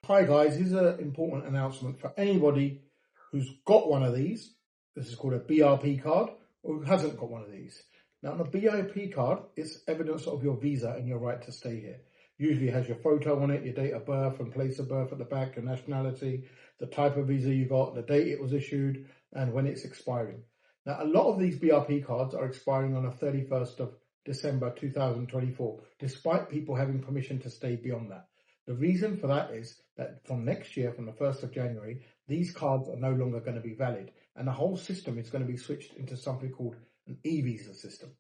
Hi guys, here's an important announcement for anybody who's got one of these. This is called a BRP card, or who hasn't got one of these. Now, on a BRP card, it's evidence of your visa and your right to stay here. Usually it has your photo on it, your date of birth and place of birth at the back, your nationality, the type of visa you got, the date it was issued, and when it's expiring. Now, a lot of these BRP cards are expiring on the 31st of December 2024, despite people having permission to stay beyond that. The reason for that is that from next year, from the 1st of January, these cards are no longer going to be valid. And the whole system is going to be switched into something called an e-visa system.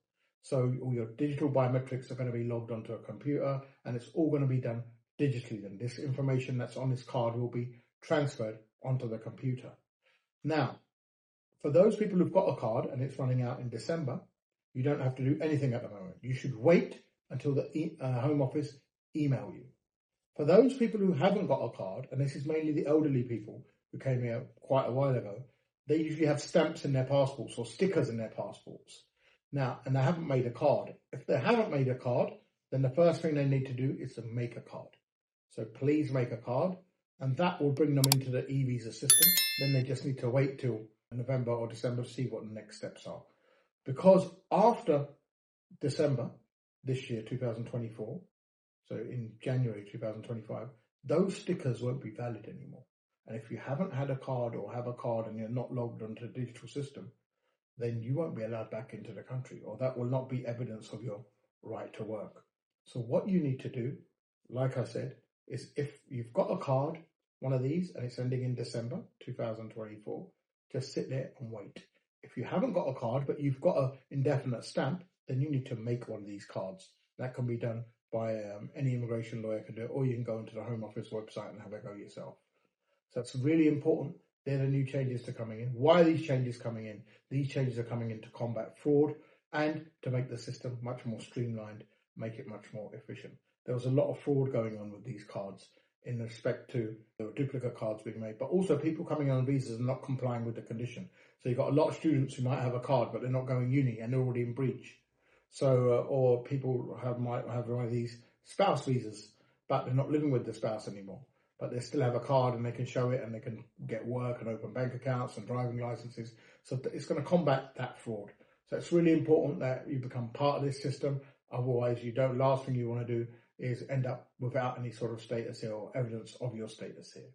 So all your digital biometrics are going to be logged onto a computer, and it's all going to be done digitally. Then this information that's on this card will be transferred onto the computer. Now, for those people who've got a card and it's running out in December, you don't have to do anything at the moment. You should wait until the Home Office email you. For those people who haven't got a card, and this is mainly the elderly people who came here quite a while ago, they usually have stamps in their passports or stickers in their passports. Now, and they haven't made a card. If they haven't made a card, then the first thing they need to do is to make a card. So please make a card, and that will bring them into the e-visa system. Then they just need to wait till November or December to see what the next steps are. Because after December this year, 2024, so in January 2025, those stickers won't be valid anymore. And if you haven't had a card or have a card and you're not logged onto the digital system, then you won't be allowed back into the country, or that will not be evidence of your right to work. So what you need to do, like I said, is if you've got a card, one of these, and it's ending in December 2024, just sit there and wait. If you haven't got a card, but you've got an indefinite stamp, then you need to make one of these cards. That can be done by any immigration lawyer can do it, or you can go into the Home Office website and have a go yourself. So it's really important. They're the new changes that are coming in. Why are these changes coming in? These changes are coming in to combat fraud and to make the system much more streamlined, make it much more efficient. There was a lot of fraud going on with these cards in respect to there were duplicate cards being made, but also people coming on visas and not complying with the condition. So you've got a lot of students who might have a card, but they're not going uni and they're already in breach. So, or people might have one of these spouse visas, but they're not living with the spouse anymore. But they still have a card and they can show it and they can get work and open bank accounts and driving licenses. So it's going to combat that fraud. So it's really important that you become part of this system. Otherwise, last thing you want to do is end up without any sort of status here or evidence of your status here.